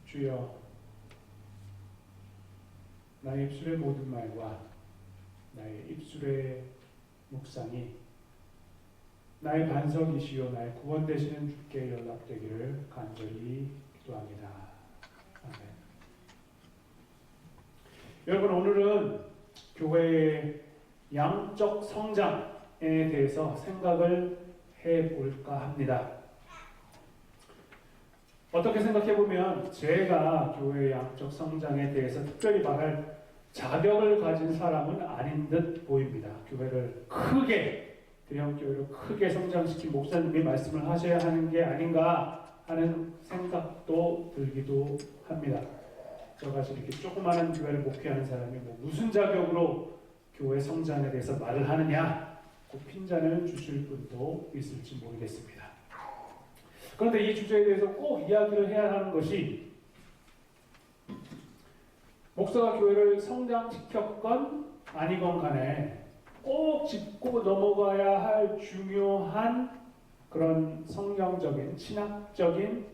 주여, 나의 입술의 모든 말과 나의 입술의 묵상이 나의 반석이시요 나의 구원 되시는 주께 연락되기를 간절히 기도합니다. 아멘. 여러분, 오늘은 교회의 양적 성장에 대해서 생각을 해볼까 합니다. 어떻게 생각해보면 제가 교회의 양적 성장에 대해서 특별히 말할 자격을 가진 사람은 아닌 듯 보입니다. 교회를 크게, 대형교회를 크게 성장시킨 목사님이 말씀을 하셔야 하는 게 아닌가 하는 생각도 들기도 합니다. 저같이 이렇게 조그마한 교회를 목회하는 사람이 무슨 자격으로 교회 성장에 대해서 말을 하느냐, 그 핀잔을 주실 분도 있을지 모르겠습니다. 그런데 이 주제에 대해서 꼭 이야기를 해야 하는 것이, 목사가 교회를 성장시켰건 아니건 간에 꼭 짚고 넘어가야 할 중요한 그런 성경적인, 신학적인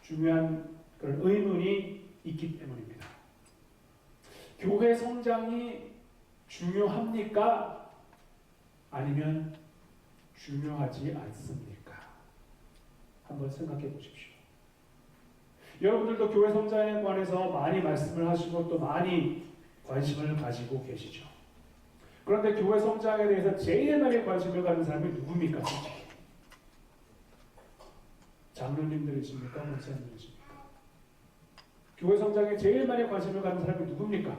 중요한 그런 의문이 있기 때문입니다. 교회 성장이 중요합니까? 아니면 중요하지 않습니까? 한번 생각해 보십시오. 여러분들도 교회 성장에 관해서 많이 말씀을 하시고 또 많이 관심을 가지고 계시죠. 그런데 교회 성장에 대해서 제일 많이 관심을 가는 사람이 누굽니까? 솔직히. 장로님들이십니까? 목사님들이십니까? 교회 성장에 제일 많이 관심을 가는 사람이 누굽니까?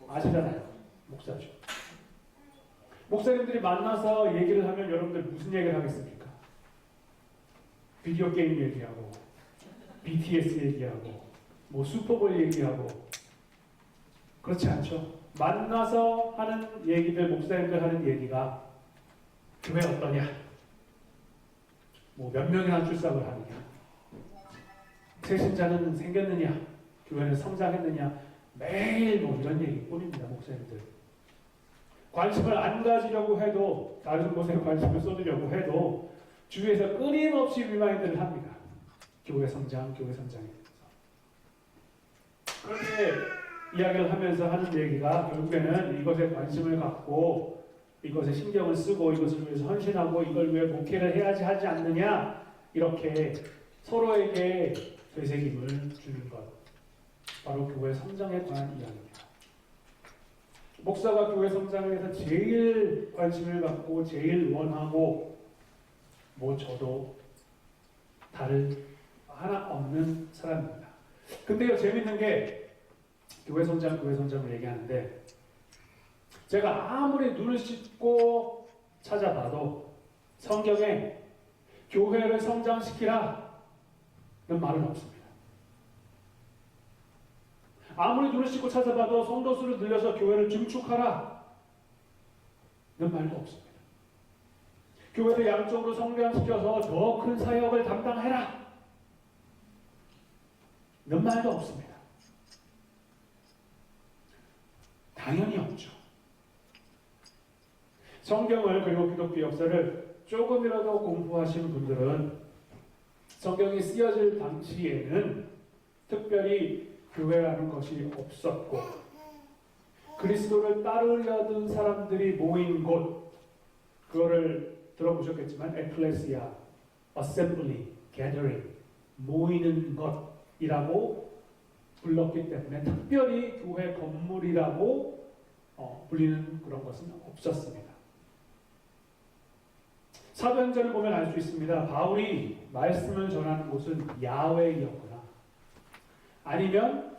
아시잖아요. 목사죠. 목사님들이 만나서 얘기를 하면 여러분들 무슨 얘기를 하겠습니까? 비디오 게임 얘기하고, BTS 얘기하고, 슈퍼볼 얘기하고, 그렇지 않죠? 만나서 하는 얘기들, 목사님들 하는 얘기가 교회 어떠냐? 몇 명이나 출석을 하느냐? 새 신자는 생겼느냐? 교회는 성장했느냐? 매일 이런 얘기뿐입니다, 목사님들. 관심을 안 가지려고 해도, 다른 곳에 관심을 쏟으려고 해도 주위에서 끊임없이 리마인드를 합니다. 교회 성장에 대해서. 그런데 이야기를 하면서 하는 얘기가 결국에는 이것에 관심을 갖고 이것에 신경을 쓰고 이것을 위해서 헌신하고 이걸 위해 목회를 해야지 하지 않느냐, 이렇게 서로에게 되새김을 주는 것, 바로 교회 성장에 관한 이야기입니다. 목사가 교회 성장에 대해서 제일 관심을 갖고 제일 원하고 저도 다를 하나 없는 사람입니다. 근데요, 재밌는 게 교회 성장을 얘기하는데 제가 아무리 눈을 씻고 찾아봐도 성경에 교회를 성장시키라 는 말은 없습니다. 아무리 눈을 씻고 찾아봐도 성도 수를 늘려서 교회를 증축하라 는 말도 없습니다. 교회를 양쪽으로 성장시켜서 더 큰 사역을 담당해라 는 말도 없습니다. 당연히 없죠. 성경을, 그리고 기독교 역사를 조금이라도 공부하신 분들은 성경이 쓰여질 당시에는 특별히 교회라는 것이 없었고 그리스도를 따르려던 사람들이 모인 곳, 그거를 들어보셨겠지만 에클레시아, 어셈블리, 게더링, 모이는 것이라고 불렀기 때문에 특별히 교회 건물이라고 불리는 그런 것은 없었습니다. 사도행전을 보면 알 수 있습니다. 바울이 말씀을 전하는 곳은 야외이었거나 아니면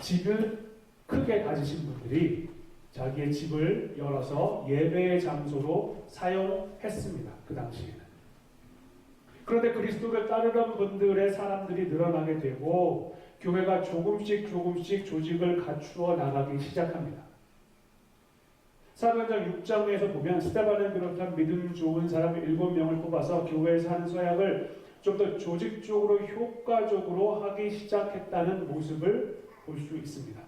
집을 크게 가지신 분들이 자기의 집을 열어서 예배의 장소로 사용했습니다. 그 당시에는. 그런데 그리스도를 따르던 분들의 사람들이 늘어나게 되고 교회가 조금씩 조직을 갖추어 나가기 시작합니다. 사도행전 6장에서 보면 스데반을 비롯한 믿음 좋은 사람 7명을 뽑아서 교회에서 하는 서약을 좀 더 조직적으로 효과적으로 하기 시작했다는 모습을 볼 수 있습니다.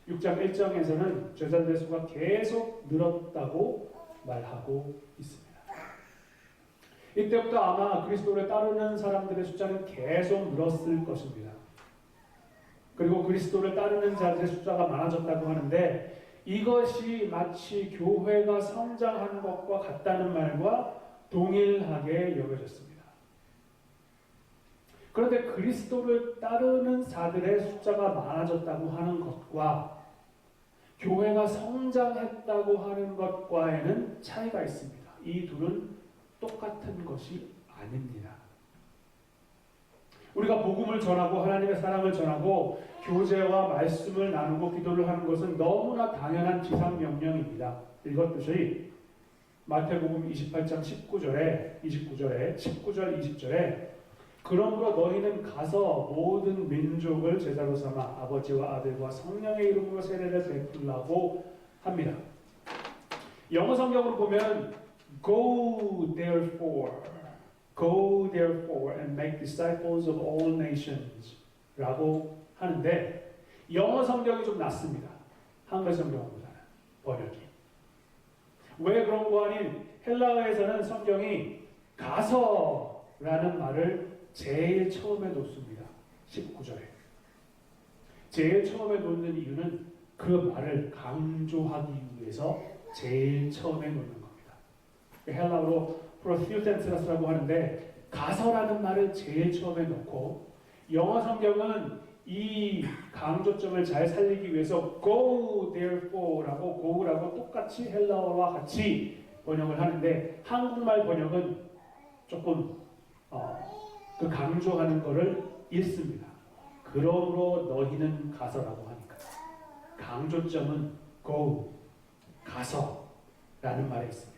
6장 1장에서는 제자들의 수가 계속 늘었다고 말하고 있습니다. 이때부터 아마 그리스도를 따르는 사람들의 숫자는 계속 늘었을 것입니다. 그리고 그리스도를 따르는 자들의 숫자가 많아졌다고 하는데 이것이 마치 교회가 성장하는 것과 같다는 말과 동일하게 여겨졌습니다. 그런데 그리스도를 따르는 자들의 숫자가 많아졌다고 하는 것과 교회가 성장했다고 하는 것과에는 차이가 있습니다. 이 둘은 똑같은 것이 아닙니다. 우리가 복음을 전하고 하나님의 사랑을 전하고 교제와 말씀을 나누고 기도를 하는 것은 너무나 당연한 지상명령입니다. 읽었듯이 마태복음 28장 19절, 20절에 그러므로 너희는 가서 모든 민족을 제자로 삼아 아버지와 아들과 성령의 이름으로 세례를 베풀라고 합니다. 영어 성경으로 보면 Go therefore and make disciples of all nations 라고 하는데 영어 성경이 좀 낫습니다. 한글 성경보다는 번역이. 왜 그런 거 하니 헬라어에서는 성경이 가서라는 말을 제일 처음에 놓습니다. 19절에. 제일 처음에 놓는 이유는 그 말을 강조하기 위해서 제일 처음에 놓는 겁니다. 헬라어로 프로시우텐트라스라고 하는데 가서라는 말을 제일 처음에 놓고 영어 성경은 이 강조점을 잘 살리기 위해서 go therefore라고 go라고 똑같이 헬라어와 같이 번역을 하는데 한국말 번역은 조금 그 강조하는 것을 읽습니다. 그러므로 너희는 가서라고 하니까 강조점은 go, 가서라는 말에 있습니다.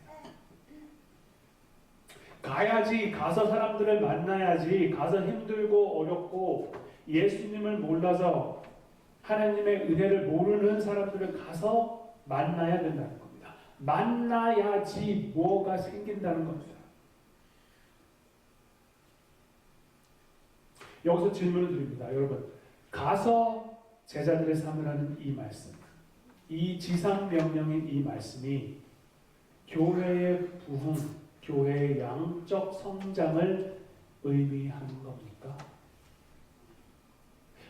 가야지, 가서 사람들을 만나야지, 가서 힘들고 어렵고 예수님을 몰라서 하나님의 은혜를 모르는 사람들을 가서 만나야 된다는 겁니다. 만나야지 뭐가 생긴다는 겁니다. 여기서 질문을 드립니다. 여러분, 가서 제자들의 삼으라는 이 말씀, 이 지상명령인 이 말씀이 교회의 부흥, 교회의 양적 성장을 의미하는 겁니까?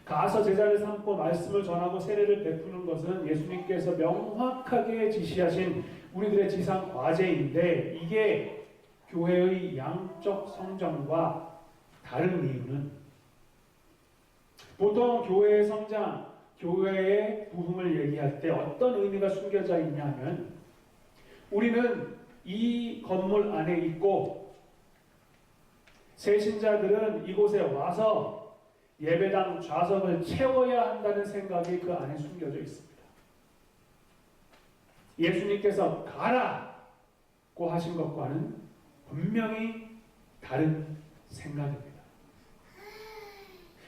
가서 제자를 삼고 말씀을 전하고 세례를 베푸는 것은 예수님께서 명확하게 지시하신 우리들의 지상 과제인데 이게 교회의 양적 성장과 다른 이유는 보통 교회의 성장, 교회의 부흥을 얘기할 때 어떤 의미가 숨겨져 있냐면 우리는 이 건물 안에 있고 새신자들은 이곳에 와서 예배당 좌석을 채워야 한다는 생각이 그 안에 숨겨져 있습니다. 예수님께서 가라고 하신 것과는 분명히 다른 생각입니다.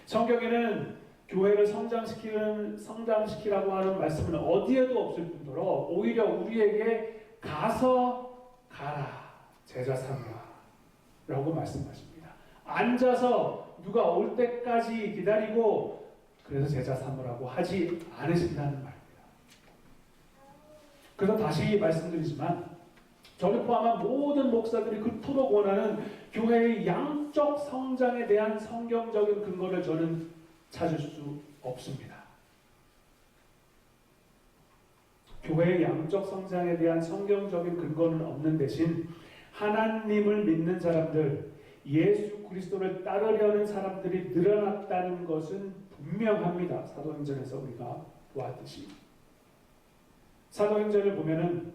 성경에는 교회를 성장시키라고 하는 말씀은 어디에도 없을 뿐더러 오히려 우리에게 가서 가라, 제자 삼으라 라고 말씀하십니다. 앉아서 누가 올 때까지 기다리고 그래서 제자 삼으라고 하지 않으신다는 말입니다. 그래서 다시 말씀드리지만 저를 포함한 모든 목사들이 그토록 원하는 교회의 양적 성장에 대한 성경적인 근거를 저는 찾을 수 없습니다. 교회의 양적 성장에 대한 성경적인 근거는 없는 대신 하나님을 믿는 사람들, 예수 그리스도를 따르려는 사람들이 늘어났다는 것은 분명합니다. 사도행전에서 우리가 보았듯이. 사도행전을 보면은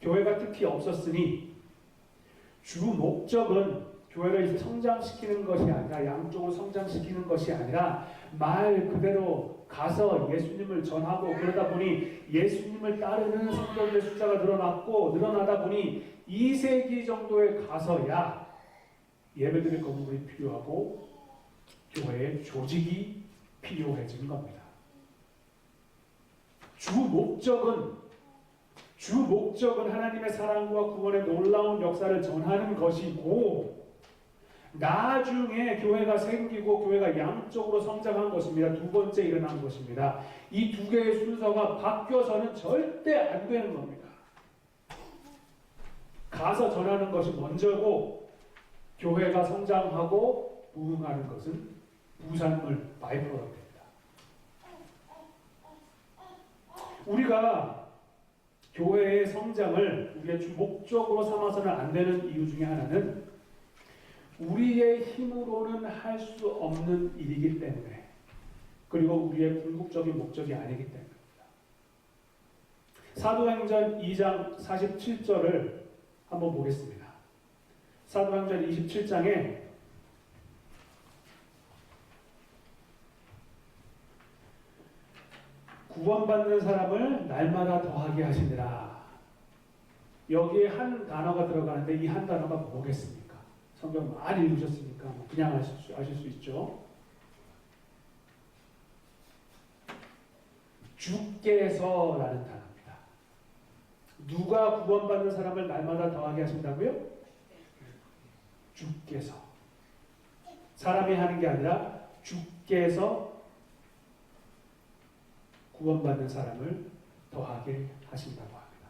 교회가 특히 없었으니 주 목적은 교회를 성장시키는 것이 아니라 양쪽으로 성장시키는 것이 아니라 말 그대로 가서 예수님을 전하고 그러다 보니 예수님을 따르는 성도들의 숫자가 늘어나다 보니 2세기 정도에 가서야 예배드릴 건물이 필요하고 교회의 조직이 필요해진 겁니다. 주 목적은 하나님의 사랑과 구원의 놀라운 역사를 전하는 것이고 나중에 교회가 생기고 교회가 양쪽으로 성장한 것입니다. 두 번째 일어난 것입니다. 이 두 개의 순서가 바뀌어서는 절대 안 되는 겁니다. 가서 전하는 것이 먼저고 교회가 성장하고 부흥하는 것은 부산물, 바이프로덕트입니다. 우리가 교회의 성장을 우리의 주 목적으로 삼아서는 안 되는 이유 중에 하나는 우리의 힘으로는 할 수 없는 일이기 때문에, 그리고 우리의 궁극적인 목적이 아니기 때문입니다. 사도행전 2장 47절을 한번 보겠습니다. 사도행전 27장에 구원받는 사람을 날마다 더하게 하시니라. 여기에 한 단어가 들어가는데 이 한 단어가 뭐겠습니까? 성경 많이 읽으셨으니까 그냥 아실 수 있죠. 주께서라는 단어입니다. 누가 구원받는 사람을 날마다 더하게 하신다고요? 주께서. 사람이 하는 게 아니라 주께서 구원받는 사람을 더하게 하신다고 합니다.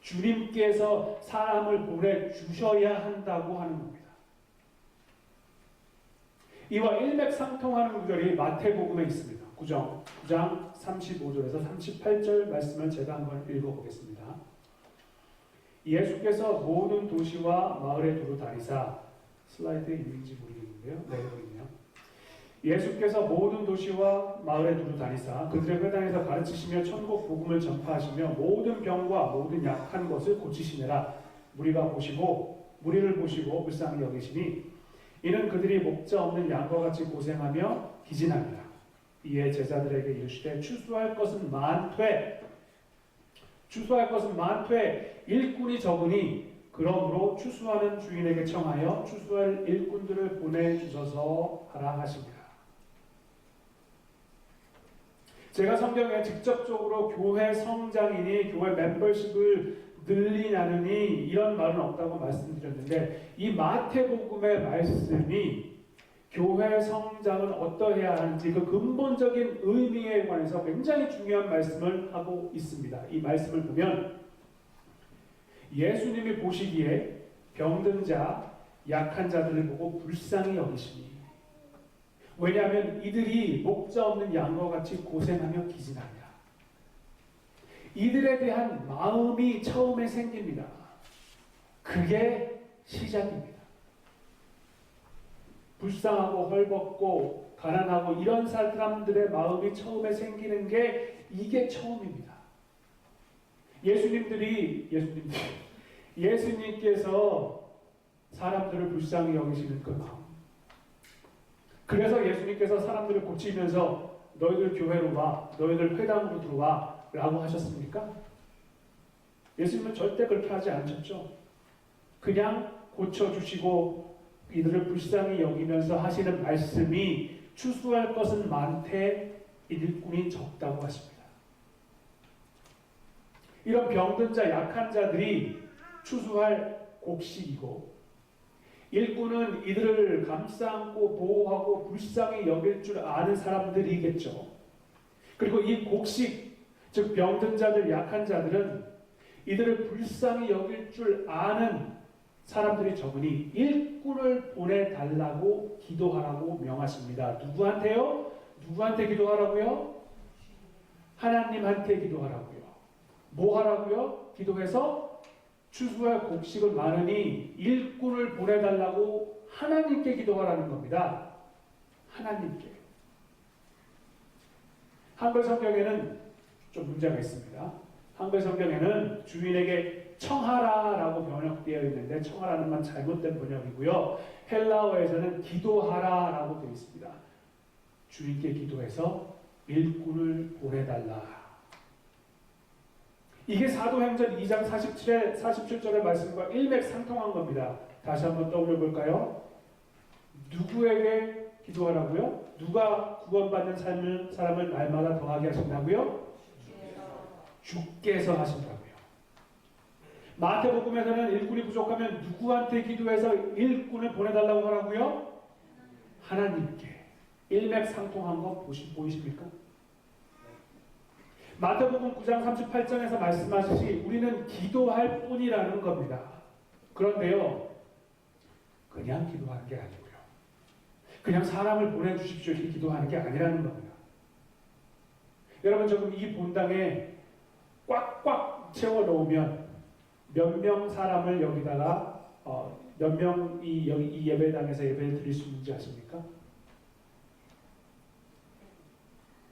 주님께서 사람을 보내주셔야 한다고 하는 겁니다. 이와 일맥상통하는 구절이 마태복음에 있습니다. 9장 35절에서 38절 말씀을 제가 한번 읽어보겠습니다. 예수께서 모든 도시와 마을에 두루 다니사, 슬라이드에 있는지 모르겠는데요. 네, 여기 있네요. 예수께서 모든 도시와 마을에 두루 다니사 그들의 회당에서 가르치시며 천국 복음을 전파하시며 모든 병과 모든 약한 것을 고치시느라 무리를 보시고 불쌍히 여기시니 이는 그들이 목자 없는 양과 같이 고생하며 기진합니다. 이에 제자들에게 이르시되 추수할 것은 많되 일꾼이 적으니 그러므로 추수하는 주인에게 청하여 추수할 일꾼들을 보내주소서 하라 하시니라. 제가 성경에 직접적으로 교회 성장이니 교회 멤버십을 늘리냐느니 이런 말은 없다고 말씀드렸는데, 이 마태복음의 말씀이 교회 성장은 어떠해야 하는지 그 근본적인 의미에 관해서 굉장히 중요한 말씀을 하고 있습니다. 이 말씀을 보면 예수님이 보시기에 병든 자, 약한 자들을 보고 불쌍히 여기시니, 왜냐하면 이들이 목자 없는 양과 같이 고생하며 기진합니다. 이들에 대한 마음이 처음에 생깁니다. 그게 시작입니다. 불쌍하고 헐벗고 가난하고 이런 사람들의 마음이 처음에 생기는 게 이게 처음입니다. 예수님께서 사람들을 불쌍히 여기시는 그 마음. 그래서 예수님께서 사람들을 고치면서 너희들 교회로 와, 너희들 회당으로 들어와 라고 하셨습니까? 예수님은 절대 그렇게 하지 않으셨죠. 그냥 고쳐주시고 이들을 불쌍히 여기면서 하시는 말씀이 추수할 것은 많되 일꾼이 적다고 하십니다. 이런 병든 자, 약한 자들이 추수할 곡식이고, 일꾼은 이들을 감싸안고 보호하고 불쌍히 여길 줄 아는 사람들이겠죠. 그리고 이 곡식, 즉 병든 자들, 약한 자들은 이들을 불쌍히 여길 줄 아는 사람들이 적으니 일꾼을 보내달라고 기도하라고 명하십니다. 누구한테요? 누구한테 기도하라고요? 하나님한테 기도하라고요. 뭐 하라고요? 기도해서 추수할 곡식은 많으니 일꾼을 보내달라고 하나님께 기도하라는 겁니다. 하나님께. 한글 성경에는 좀 문제가 있습니다. 한글 성경에는 주인에게 청하라라고 번역되어 있는데 청하라는 건 잘못된 번역이고요. 헬라어에서는 기도하라라고 되어 있습니다. 주인께 기도해서 일꾼을 보내달라. 이게 사도행전 2장 47절의 말씀과 일맥상통한 겁니다. 다시 한번 떠올려 볼까요? 누구에게 기도하라고요? 누가 구원받는 사람을 날마다 더하게 하신다고요? 주께서 하신다고요. 마태복음에서는 일꾼이 부족하면 누구한테 기도해서 일꾼을 보내달라고 하라고요? 하나님께. 일맥상통한 거 보이십니까? 마태복음 9장 38장에서 말씀하시지 우리는 기도할 뿐이라는 겁니다. 그런데요, 그냥 기도하는 게 아니고요. 그냥 사람을 보내주십시오 이렇게 기도하는 게 아니라는 겁니다. 여러분 조금 이 본당에 꽉꽉 채워 놓으면 몇 명 사람을 여기다가 몇 명이 여기 이 예배당에서 예배를 드릴 수 있는지 아십니까?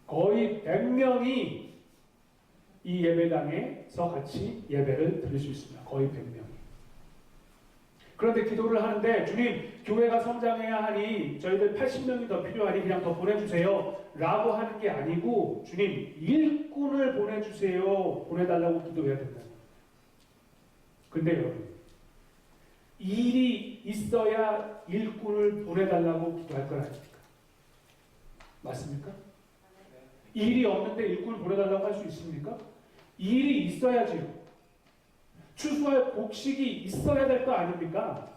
거의 100명이 이 예배당에서 같이 예배를 드릴 수 있습니다. 거의 100명이. 그런데 기도를 하는데 주님 교회가 성장해야 하니 저희들 80명이 더 필요하니 그냥 더 보내주세요 라고 하는 게 아니고 주님 일꾼을 보내주세요 보내달라고 기도해야 된다. 근데 여러분 일이 있어야 일꾼을 보내달라고 기도할 건 아닙니까? 맞습니까? 일이 없는데 일꾼을 보내달라고 할 수 있습니까? 일이 있어야지요. 추수할 곡식이 있어야 될 거 아닙니까?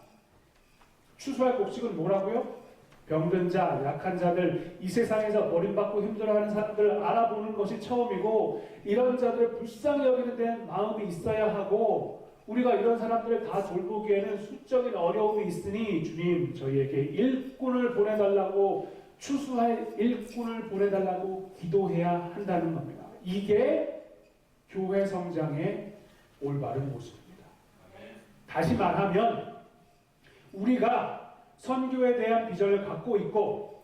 추수할 곡식은 뭐라고요? 병든 자, 약한 자들, 이 세상에서 버림받고 힘들어하는 사람들을 알아보는 것이 처음이고 이런 자들을 불쌍히 여기는 데는 마음이 있어야 하고 우리가 이런 사람들을 다 돌보기에는 수적인 어려움이 있으니 주님 저희에게 일꾼을 보내달라고 추수할 일꾼을 보내달라고 기도해야 한다는 겁니다. 이게 교회 성장의 올바른 모습입니다. 다시 말하면 우리가 선교에 대한 비전을 갖고 있고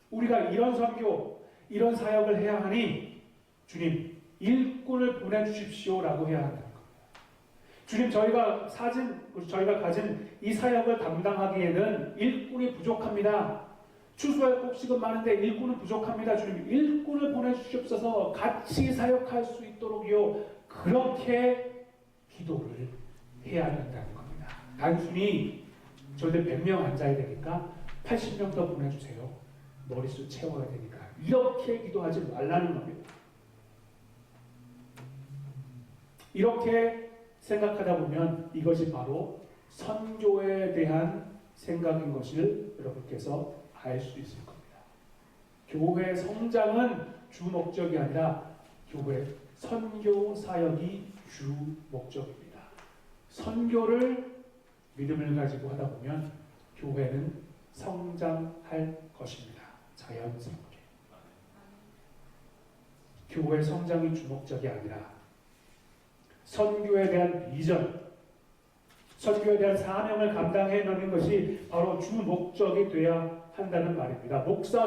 우리가 이런 선교, 이런 사역을 해야 하니 주님 일꾼을 보내주십시오라고 해야 한다는 겁니다. 주님 저희가 가진 이 사역을 담당하기에는 일꾼이 부족합니다. 추수할 곡식은 많은데 일꾼은 부족합니다. 주님 일꾼을 보내주시옵소서 같이 사역할 수 있도록요. 그렇게 기도를 해야 한다는 겁니다. 단순히 저희들 100명 앉아야 되니까 80명 더 보내주세요. 머릿수 채워야 되니까 이렇게 기도하지 말라는 겁니다. 이렇게 생각하다 보면 이것이 바로 선교에 대한 생각인 것을 여러분께서 알 수 있을 겁니다. 교회 성장은 주 목적이 아니라 교회 선교 사역이 주 목적입니다. 선교를 믿음을 가지고 하다 보면 교회는 성장할 것입니다. 자연스럽게. 교회 성장이 주 목적이 아니라 선교에 대한 비전, 선교에 대한 사명을 감당해내는 것이 바로 주 목적이 되어야 한다는 말입니다. 목사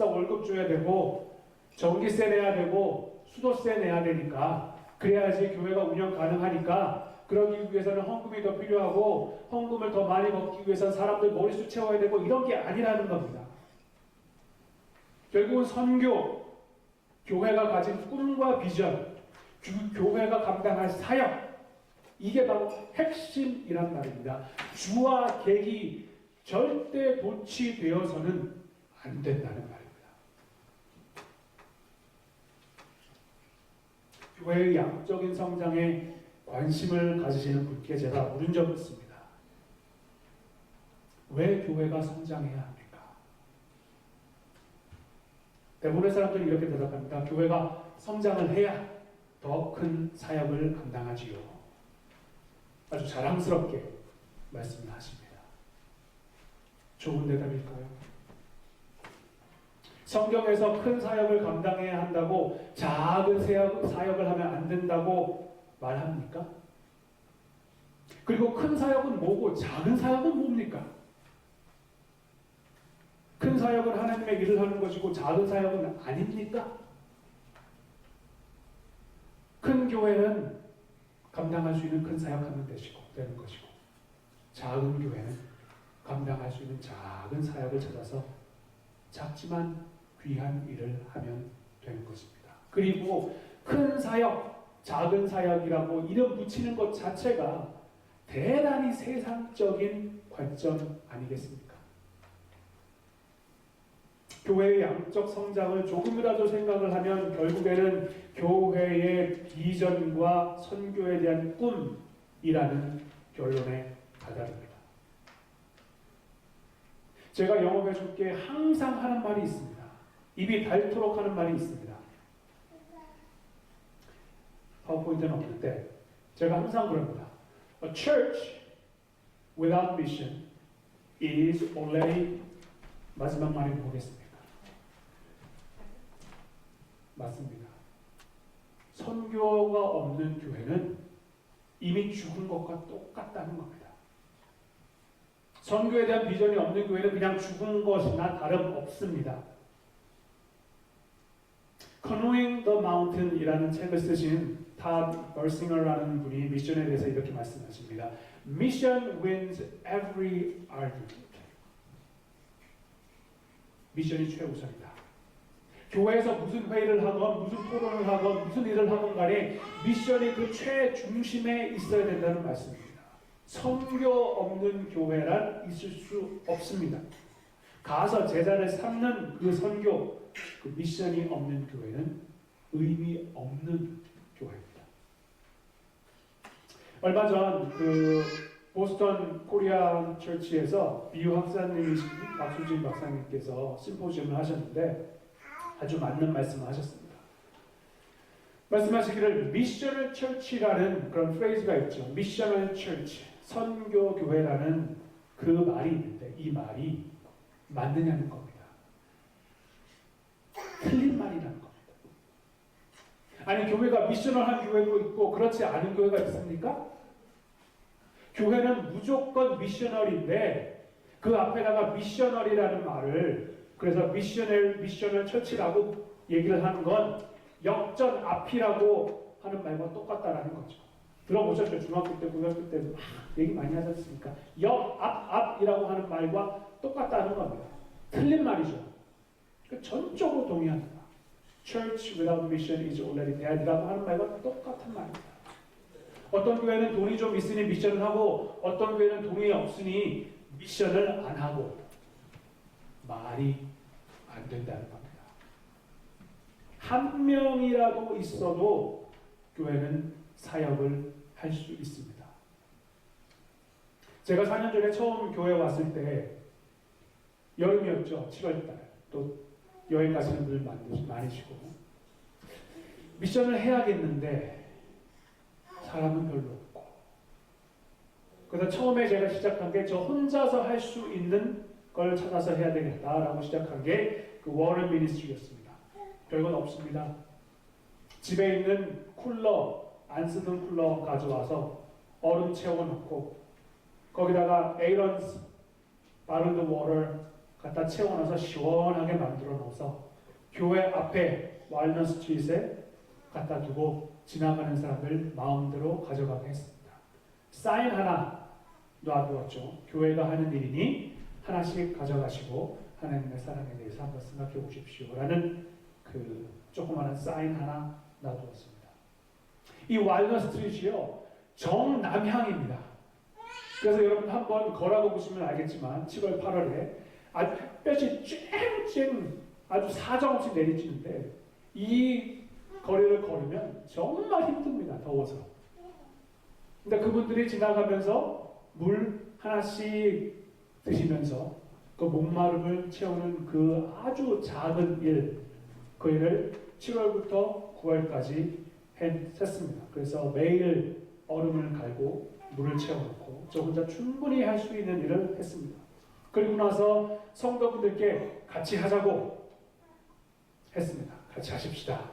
월급 줘야 되고 전기세 내야 되고 수도세 내야 되니까 그래야지 교회가 운영 가능하니까 그러기 위해서는 헌금이 더 필요하고 헌금을 더 많이 먹기 위해서는 사람들 머릿수 채워야 되고 이런 게 아니라는 겁니다. 결국은 선교, 교회가 가진 꿈과 비전, 교회가 감당할 사역 이게 바로 핵심이란 말입니다. 주와 객이 절대 도취되어서는 안 된다는 말입니다. 교회의 양적인 성장에 관심을 가지시는 분께 제가 물은 적이 있습니다. 왜 교회가 성장해야 합니까? 대부분의 사람들이 이렇게 대답합니다. 교회가 성장을 해야 더 큰 사역을 감당하지요. 아주 자랑스럽게 말씀을 하십니다. 좋은 대답일까요? 성경에서 큰 사역을 감당해야 한다고 작은 사역을 하면 안 된다고 말합니까? 그리고 큰 사역은 뭐고 작은 사역은 뭡니까? 큰 사역은 하나님의 일을 하는 것이고 작은 사역은 아닙니까? 큰 교회는 감당할 수 있는 큰 사역하면 되는 것이고 작은 교회는 감당할 수 있는 작은 사역을 찾아서 작지만 귀한 일을 하면 되는 것입니다. 그리고 큰 사역, 작은 사역이라고 이름 붙이는 것 자체가 대단히 세상적인 관점 아니겠습니까? 교회의 양적 성장을 조금이라도 생각을 하면 결국에는 교회의 비전과 선교에 대한 꿈이라는 결론에 다다릅니다. 제가 영업해 줄게 항상 하는 말이 있습니다. 입이 닳도록 하는 말이 있습니다. 파워포인트는 없는데 제가 항상 그럽니다. A church without mission is already 마지막 말이 뭐겠습니까? 맞습니다. 선교가 없는 교회는 이미 죽은 것과 똑같다는 겁니다. 선교에 대한 비전이 없는 교회는 그냥 죽은 것이나 다름없습니다. Canoeing the Mountain이라는 책을 쓰신 탑 벌싱어라는 분이 미션에 대해서 이렇게 말씀하십니다. Mission wins every argument. 미션이 최우선이다. 교회에서 무슨 회의를 하건 무슨 토론을 하건 무슨 일을 하건 간에 미션이 그 최중심에 있어야 된다는 말씀입니다. 선교 없는 교회란 있을 수 없습니다. 가서 제자를 삼는 그 선교, 그 미션이 없는 교회는 의미 없는 교회입니다. 얼마 전 그 보스턴 코리안 처치에서 비유 학사님이신 박수진 박사님께서 심포지엄을 하셨는데 아주 맞는 말씀을 하셨습니다. 말씀하시기를 미셔널 처치라는 그런 프레이즈가 있죠. 미셔널 처치, 선교 교회라는 그 말이 있는데 이 말이 맞느냐는 겁니다. 틀린 말이라는 겁니다. 아니 교회가 미셔널한 교회도 있고 그렇지 않은 교회가 있습니까? 교회는 무조건 미셔널인데 그 앞에다가 미셔널이라는 말을 그래서 미셔널 처치라고 얘기를 하는 건 역전 앞이라고 하는 말과 똑같다라는 거죠. 들어보셨죠? 중학교 때, 고등학교 때 얘기 많이 하지 않습니까? 앞이라고 하는 말과 똑같다는 겁니다. 틀린 말이죠. 전적으로 동의합니다. Church without mission is already dead라고 하는 말과 똑같은 말입니다. 어떤 교회는 돈이 좀 있으니 미션을 하고 어떤 교회는 돈이 없으니 미션을 안 하고 말이 안 된다는 겁니다. 한 명이라도 있어도 교회는 사역을 할 수 있습니다. 제가 4년 전에 처음 교회 왔을 때 여름이었죠. 7월달. 또 여행 가시는 분들 많으시고 미션을 해야겠는데 사람은 별로 없고 그래서 처음에 제가 시작한 게 저 혼자서 할 수 있는 걸 찾아서 해야 되겠다라고 시작한 게 그 워런 미니스트리였습니다. 별건 없습니다. 집에 있는 쿨러, 안 쓰던 쿨러 가져와서 얼음 채워놓고 거기다가 에이런스 바른드 워터 갖다 채워넣어서 시원하게 만들어 놓아서 교회 앞에 walnut 스트리트에 갖다 두고 지나가는 사람들 마음대로 가져가게 했습니다. 사인 하나 놔두었죠. 교회가 하는 일이니 하나씩 가져가시고 하나님의 사랑에 대해서 한번 생각해 보십시오 라는 그 조그마한 사인 하나 놔두었습니다. 이 walnut 스트리트요 정남향입니다. 그래서 여러분 한번 걸어가 보시면 알겠지만 7월 8월에 아주 햇볕이 쨍쨍 아주 사정없이 내리치는데 이 거리를 걸으면 정말 힘듭니다. 더워서. 근데 그분들이 지나가면서 물 하나씩 드시면서 그 목마름을 채우는 그 아주 작은 일, 그 일을 7월부터 9월까지 했습니다. 그래서 매일 얼음을 갈고 물을 채워놓고 저 혼자 충분히 할 수 있는 일을 했습니다. 그리고 나서 성도분들께 같이 하자고 했습니다. 같이 하십시다.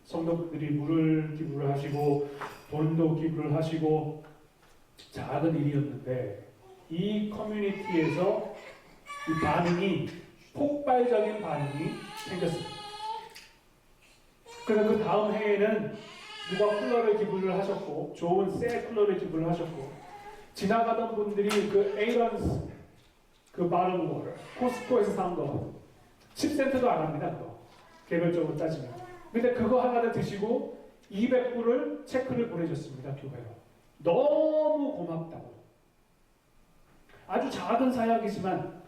성도분들이 물을 기부를 하시고 돈도 기부를 하시고 작은 일이었는데 이 커뮤니티에서 이 반응이 폭발적인 반응이 생겼습니다. 그래서 그 다음 해에는 누가 쿨러를 기부를 하셨고 좋은 새 쿨러를 기부를 하셨고 지나가던 분들이 그 에이런스 그 바른 워터 코스코에서 산 거 10센트도 안 합니다. 그거 개별적으로 따지면. 근데 그거 하나를 드시고 200불을 체크를 보내줬습니다. 교회로. 너무 고맙다고. 아주 작은 사역이지만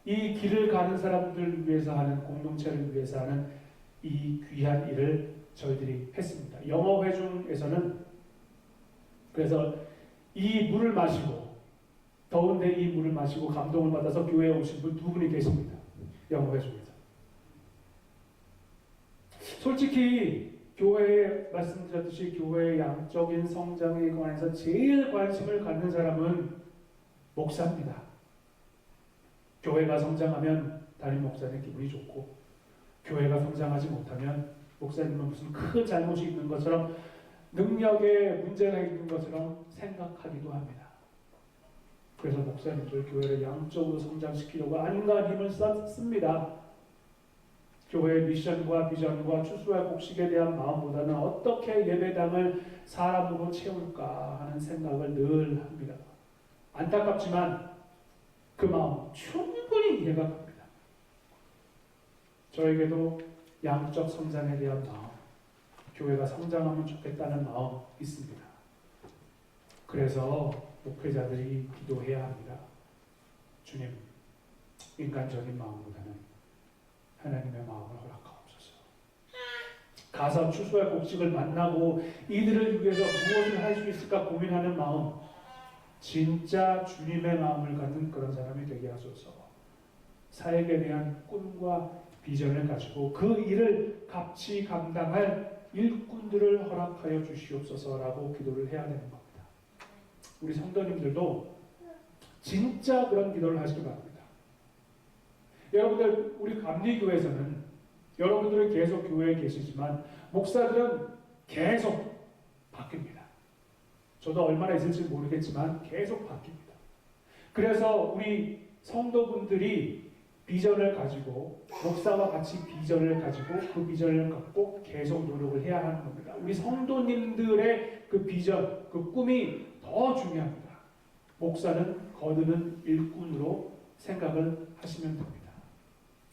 이 길을 가는 사람들을 위해서 하는 공동체를 위해서 하는 이 귀한 일을 저희들이 했습니다. 영어 회중에서는 그래서 이 물을 마시고 더운데 이 물을 마시고 감동을 받아서 교회에 오신 분 2분이 계십니다. 영어 회중에서. 솔직히 교회에 말씀드렸듯이 교회의 양적인 성장에 관해서 제일 관심을 갖는 사람은 목사입니다. 교회가 성장하면 담임 목사님 기분이 좋고, 교회가 성장하지 못하면 목사님은 무슨 큰 잘못이 있는 것처럼, 능력에 문제가 있는 것처럼 생각하기도 합니다. 그래서 목사님들 교회를 양적으로 성장시키려고 안간 힘을 씁니다. 교회의 미션과 비전과 추수와 곡식에 대한 마음보다는 어떻게 예배당을 사람으로 채울까 하는 생각을 늘 합니다. 안타깝지만 그 마음 충분히 이해가 갑니다. 저에게도 양적 성장에 대한 마음, 교회가 성장하면 좋겠다는 마음 있습니다. 그래서 목회자들이 기도해야 합니다. 주님, 인간적인 마음보다는 하나님의 마음을 허락하옵소서. 가서 추수와 곡식을 만나고 이들을 위해서 무엇을 할 수 있을까 고민하는 마음, 진짜 주님의 마음을 갖는 그런 사람이 되게 하소서. 사역에 대한 꿈과 비전을 가지고 그 일을 같이 감당할 일꾼들을 허락하여 주시옵소서라고 기도를 해야 되는 겁니다. 우리 성도님들도 진짜 그런 기도를 하시기 바랍니다. 여러분들, 우리 감리교회에서는 여러분들은 계속 교회에 계시지만 목사들은 계속 바뀝니다. 저도 얼마나 있을지 모르겠지만 계속 바뀝니다. 그래서 우리 성도분들이 비전을 가지고, 목사와 같이 비전을 가지고 그 비전을 갖고 계속 노력을 해야 하는 겁니다. 우리 성도님들의 그 비전, 그 꿈이 더 중요합니다. 목사는 거두는 일꾼으로 생각을 하시면 됩니다.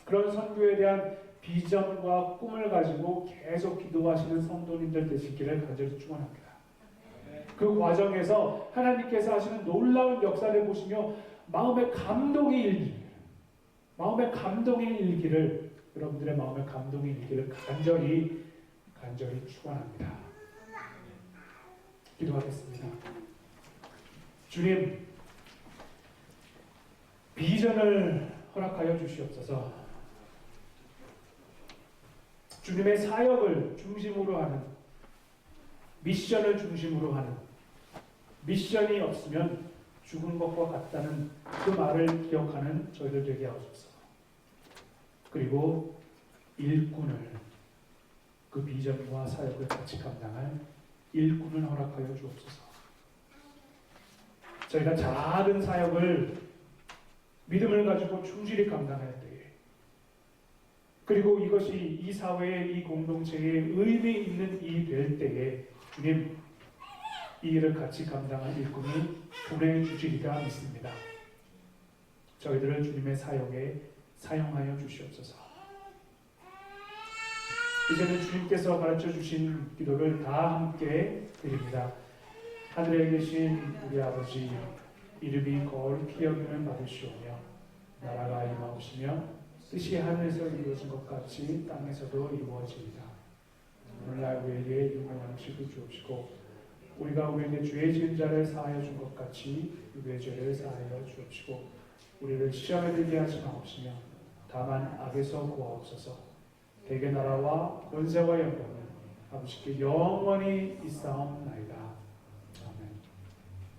그런 선교에 대한 비전과 꿈을 가지고 계속 기도하시는 성도님들 되시기를 간절히 축원합니다. 그 과정에서 하나님께서 하시는 놀라운 역사를 보시며 마음의 감동이 일기를, 여러분들의 마음의 감동이 일기를 간절히 축원합니다. 기도하겠습니다. 주님, 비전을 허락하여 주시옵소서. 주님의 사역을 중심으로 하는, 미션을 중심으로 하는, 미션이 없으면 죽은 것과 같다는 그 말을 기억하는 저희들 되게 하옵소서. 그리고 일꾼을, 그 비전과 사역을 같이 감당할 일꾼을 허락하여 주옵소서. 저희가 작은 사역을 믿음을 가지고 충실히 감당할 때에, 그리고 이것이 이 사회에, 이 공동체에 의미 있는 일이 될 때에 주님, 이 일을 같이 감당할 일꾼이 보내주시리라 믿습니다. 저희들을 주님의 사역에 사용하여 주시옵소서. 이제는 주님께서 가르쳐 주신 기도를 다 함께 드립니다. 하늘에 계신 우리 아버지, 이름이 거룩히 여김을 받으시오며 나라가 임하옵시며 뜻이 하늘에서 이루어진 것 같이 땅에서도 이루어지리다. 오늘날 우리에게 일용할 양식을 주옵시고 우리가 우리에게 죄 지은 자를 사하여 준 것 같이 우리의 죄를 사하여 주옵시고 우리를 시험에 들게 하지 마옵시며 다만 악에서 구하옵소서. 대개 나라와 권세와 영광은 아버지께 영원히 있사옵나이다.